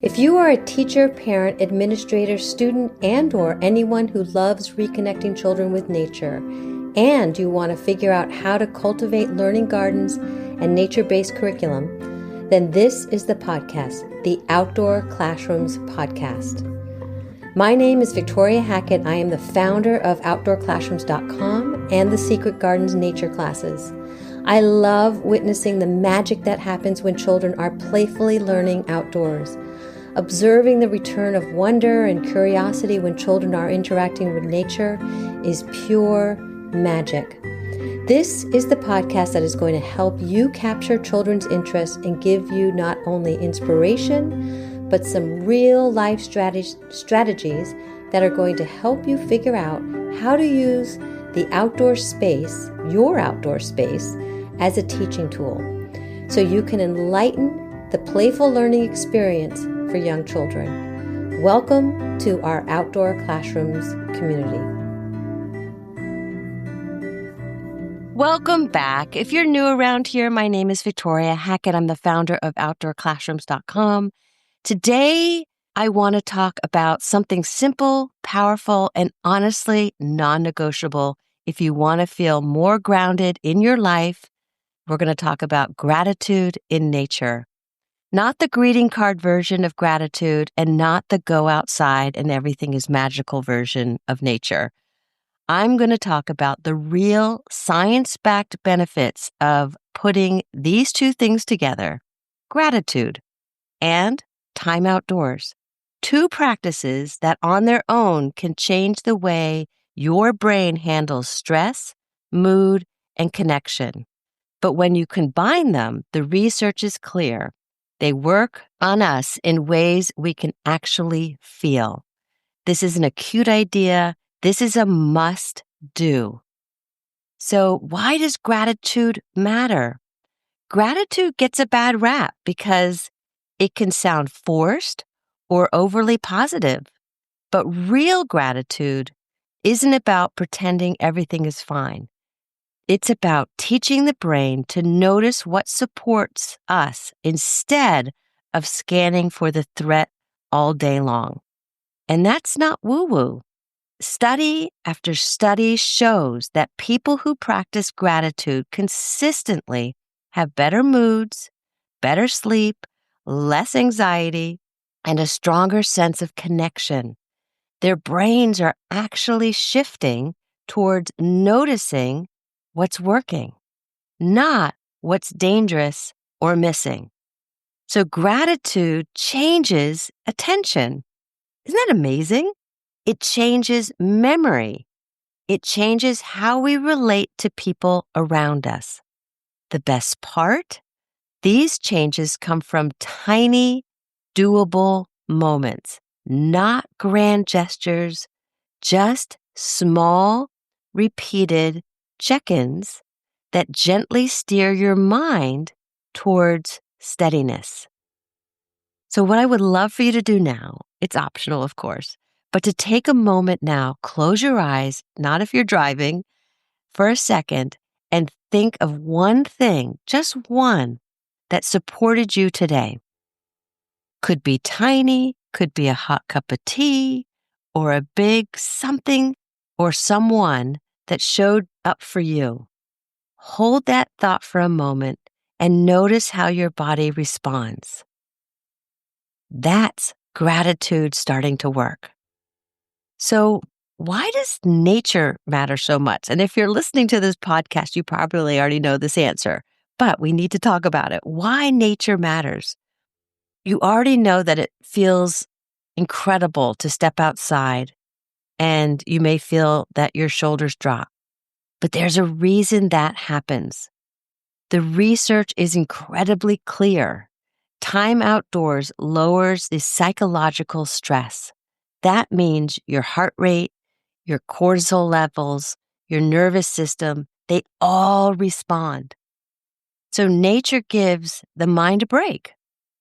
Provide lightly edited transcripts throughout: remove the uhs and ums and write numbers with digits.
If you are a teacher, parent, administrator, student, and/or anyone who loves reconnecting children with nature, and you want to figure out how to cultivate learning gardens and nature-based curriculum, then this is the podcast, the Outdoor Classrooms podcast. My name is Victoria Hackett. I am the founder of Outdoor-Classrooms.com and the Secret Gardens Nature Classes. I love witnessing the magic that happens when children are playfully learning outdoors. Observing the return of wonder and curiosity when children are interacting with nature is pure magic. This is the podcast that is going to help you capture children's interest and give you not only inspiration, but some real life strategies that are going to help you figure out how to use the outdoor space, your outdoor space, as a teaching tool, so you can enlighten the playful learning experience for young children. Welcome to our Outdoor Classrooms community. Welcome back. If you're new around here, my name is Victoria Hackett. I'm the founder of Outdoor-Classrooms.com. Today, I want to talk about something simple, powerful, and honestly non-negotiable. If you want to feel more grounded in your life, we're going to talk about gratitude in nature. Not the greeting card version of gratitude and not the go outside and everything is magical version of nature. I'm going to talk about the real science-backed benefits of putting these two things together, gratitude and time outdoors. Two practices that on their own can change the way your brain handles stress, mood, and connection. But when you combine them, the research is clear. They work on us in ways we can actually feel. This is an acute idea. This is a must do. So why does gratitude matter? Gratitude gets a bad rap because it can sound forced or overly positive. But real gratitude isn't about pretending everything is fine. It's about teaching the brain to notice what supports us instead of scanning for the threat all day long. And that's not woo-woo. Study after study shows that people who practice gratitude consistently have better moods, better sleep, less anxiety, and a stronger sense of connection. Their brains are actually shifting towards noticing what's working, not what's dangerous or missing. So gratitude changes attention. Isn't that amazing? It changes memory. It changes how we relate to people around us. The best part? These changes come from tiny, doable moments, not grand gestures, just small, repeated check-ins that gently steer your mind towards steadiness. So what I would love for you to do now, it's optional, of course, but to take a moment now, close your eyes, not if you're driving, for a second, and think of one thing, just one, that supported you today. Could be tiny, could be a hot cup of tea, or a big something or someone that showed up for you. Hold that thought for a moment and notice how your body responds. That's gratitude starting to work. So why does nature matter so much? And if you're listening to this podcast, you probably already know this answer, but we need to talk about it. Why nature matters. You already know that it feels incredible to step outside and you may feel that your shoulders drop. But there's a reason that happens. The research is incredibly clear. Time outdoors lowers the psychological stress. That means your heart rate, your cortisol levels, your nervous system, they all respond. So nature gives the mind a break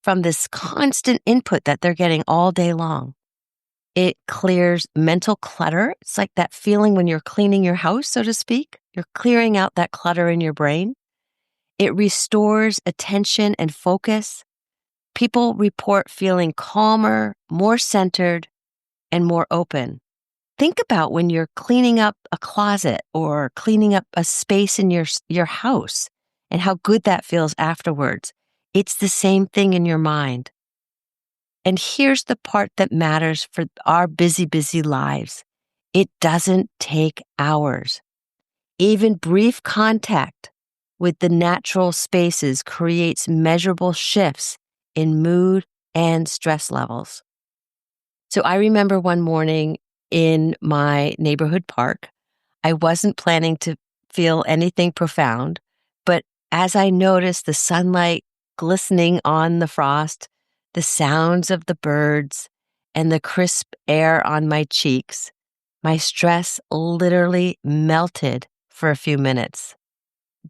from this constant input that they're getting all day long. It clears mental clutter. It's like that feeling when you're cleaning your house, so to speak. You're clearing out that clutter in your brain. It restores attention and focus. people report feeling calmer, more centered, and more open. Think about when you're cleaning up a closet or cleaning up a space in your house and how good that feels afterwards. It's the same thing in your mind. And here's the part that matters for our busy, busy lives. It doesn't take hours. Even brief contact with the natural spaces creates measurable shifts in mood and stress levels. So I remember one morning in my neighborhood park, I wasn't planning to feel anything profound, but as I noticed the sunlight glistening on the frost, the sounds of the birds, and the crisp air on my cheeks, my stress literally melted for a few minutes.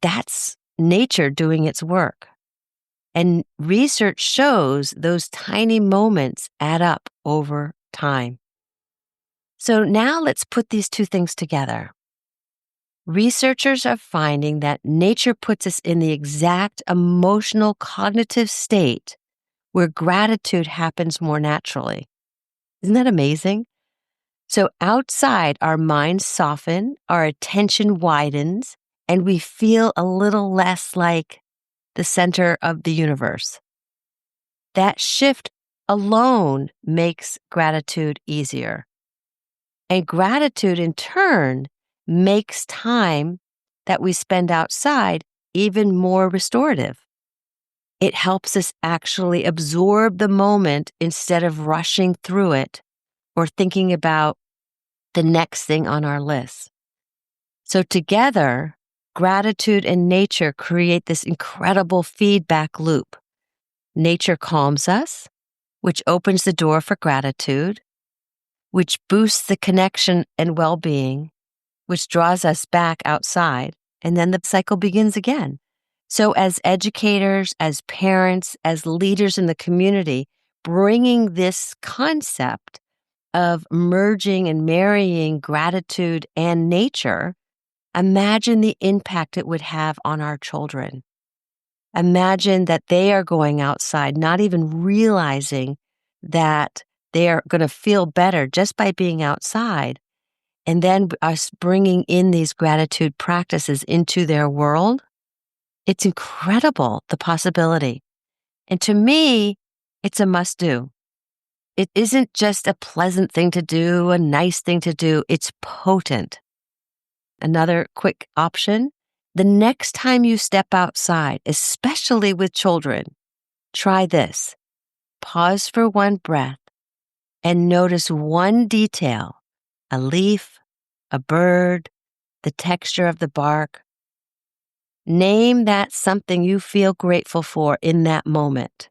That's nature doing its work. And research shows those tiny moments add up over time. So now let's put these two things together. Researchers are finding that nature puts us in the exact emotional cognitive state where gratitude happens more naturally. Isn't that amazing? So outside, our minds soften, our attention widens, and we feel a little less like the center of the universe. That shift alone makes gratitude easier. And gratitude, in turn, makes time that we spend outside even more restorative. It helps us actually absorb the moment instead of rushing through it or thinking about the next thing on our list. So together, gratitude and nature create this incredible feedback loop. Nature calms us, which opens the door for gratitude, which boosts the connection and well-being, which draws us back outside, and then the cycle begins again. So as educators, as parents, as leaders in the community, bringing this concept of merging and marrying gratitude and nature, imagine the impact it would have on our children. Imagine that they are going outside, not even realizing that they are going to feel better just by being outside. And then us bringing in these gratitude practices into their world. It's incredible, the possibility. And to me, it's a must do. It isn't just a pleasant thing to do, a nice thing to do. It's potent. Another quick option, the next time you step outside, especially with children, try this. Pause for one breath and notice one detail, a leaf, a bird, the texture of the bark. Name that something you feel grateful for in that moment.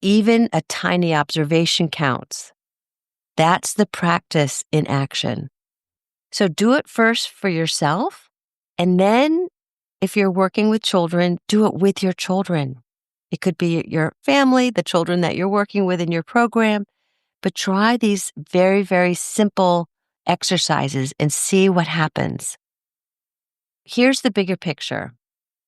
Even a tiny observation counts. That's the practice in action. So do it first for yourself, and then if you're working with children, do it with your children. It could be your family, the children that you're working with in your program, but try these very, very simple exercises and see what happens. Here's the bigger picture.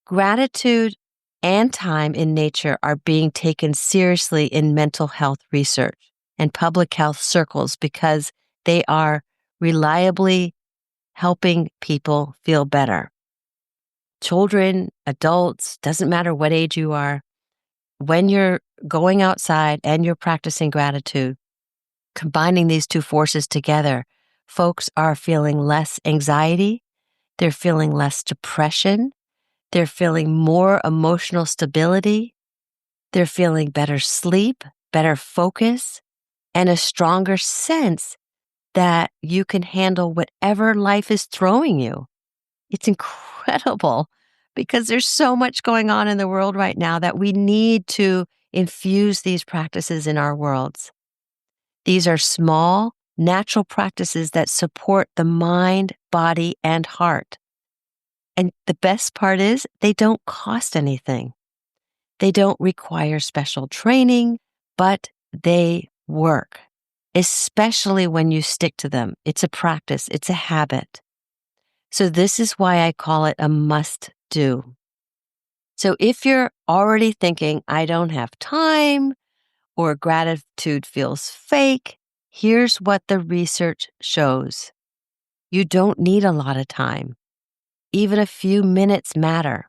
Gratitude and time in nature are being taken seriously in mental health research and public health circles because they are reliably helping people feel better. Children, adults, doesn't matter what age you are, when you're going outside and you're practicing gratitude, combining these two forces together, folks are feeling less anxiety, they're feeling less depression, they're feeling more emotional stability, they're feeling better sleep, better focus, and a stronger sense that you can handle whatever life is throwing you. It's incredible because there's so much going on in the world right now that we need to infuse these practices in our worlds. These are small, natural practices that support the mind, body, and heart. And the best part is they don't cost anything. They don't require special training, but they work, especially when you stick to them. It's a practice. It's a habit. So this is why I call it a must do. So if you're already thinking, I don't have time or gratitude feels fake, here's what the research shows. You don't need a lot of time. Even a few minutes matter.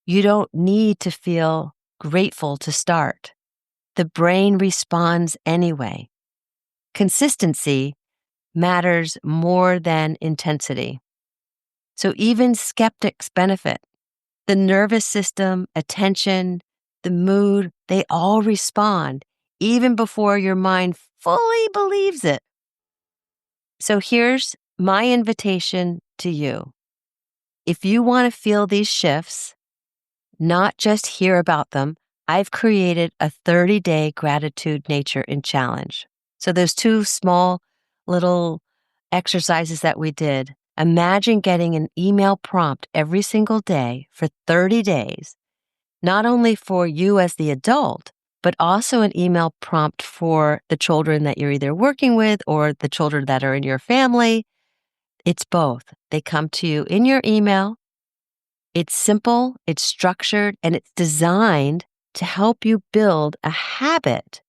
You don't need to feel grateful to start. The brain responds anyway. Consistency matters more than intensity. So even skeptics benefit. The nervous system, attention, the mood, they all respond even before your mind fully believes it. So here's my invitation to you. If you want to feel these shifts, not just hear about them, I've created a 30-day gratitude nature in challenge. So those two small little exercises that we did, imagine getting an email prompt every single day for 30 days, not only for you as the adult, but also an email prompt for the children that you're either working with or the children that are in your family. It's both. They come to you in your email. It's simple, it's structured, and it's designed to help you build a habit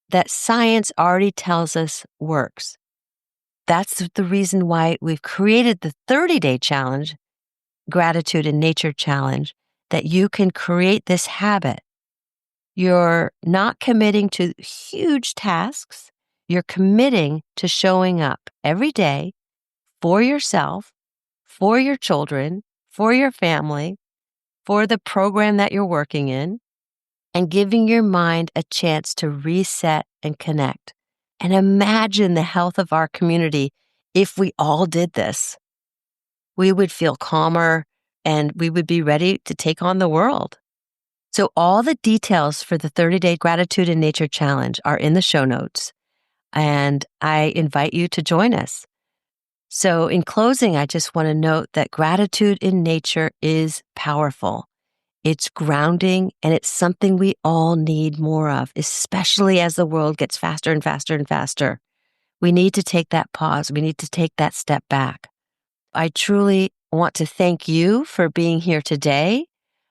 that science already tells us works. That's the reason why we've created the 30-day challenge, Gratitude in Nature Challenge, that you can create this habit. You're not committing to huge tasks. You're committing to showing up every day for yourself, for your children, for your family, for the program that you're working in, and giving your mind a chance to reset and connect. And imagine the health of our community if we all did this. We would feel calmer and we would be ready to take on the world. So all the details for the 30-day Gratitude in Nature Challenge are in the show notes, and I invite you to join us. So in closing, I just want to note that gratitude in nature is powerful. It's grounding, and it's something we all need more of, especially as the world gets faster and faster and faster. We need to take that pause. We need to take that step back. I truly want to thank you for being here today.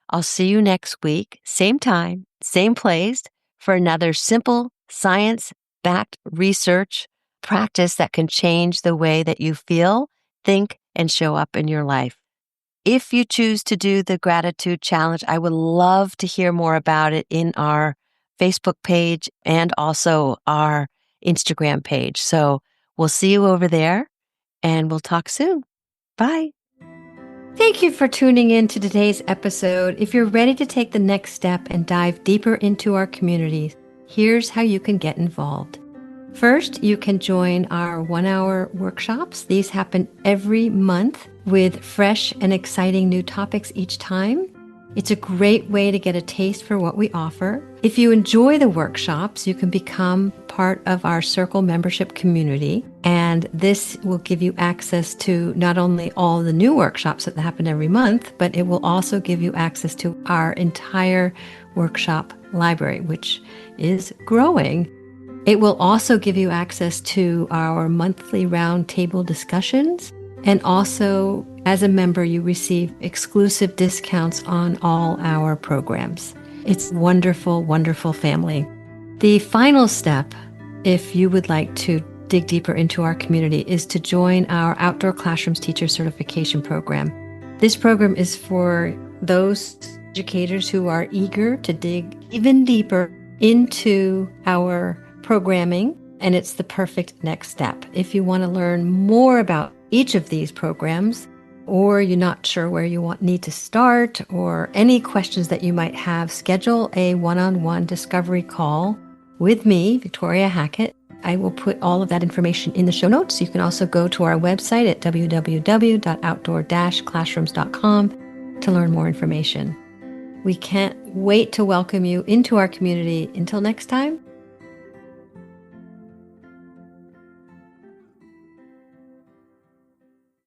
I'll see you next week, same time, same place, for another simple, science-backed research practice that can change the way that you feel, think, and show up in your life. If you choose to do the gratitude challenge, I would love to hear more about it in our Facebook page and also our Instagram page. So we'll see you over there and we'll talk soon. Bye. Thank you for tuning in to today's episode. If you're ready to take the next step and dive deeper into our communities, here's how you can get involved. First, you can join our 1-hour workshops. These happen every month with fresh and exciting new topics each time. It's a great way to get a taste for what we offer. If you enjoy the workshops, you can become part of our Circle membership community, and this will give you access to not only all the new workshops that happen every month, but it will also give you access to our entire workshop library, which is growing. It will also give you access to our monthly roundtable discussions. And also, as a member, you receive exclusive discounts on all our programs. It's wonderful, wonderful family. The final step, if you would like to dig deeper into our community, is to join our Outdoor Classrooms Teacher Certification Program. This program is for those educators who are eager to dig even deeper into our programming, and it's the perfect next step. If you want to learn more about each of these programs, or you're not sure where you need to start, or any questions that you might have, schedule a one-on-one discovery call with me, Victoria Hackett. I will put all of that information in the show notes. You can also go to our website at www.outdoor-classrooms.com to learn more information. We can't wait to welcome you into our community. Until next time,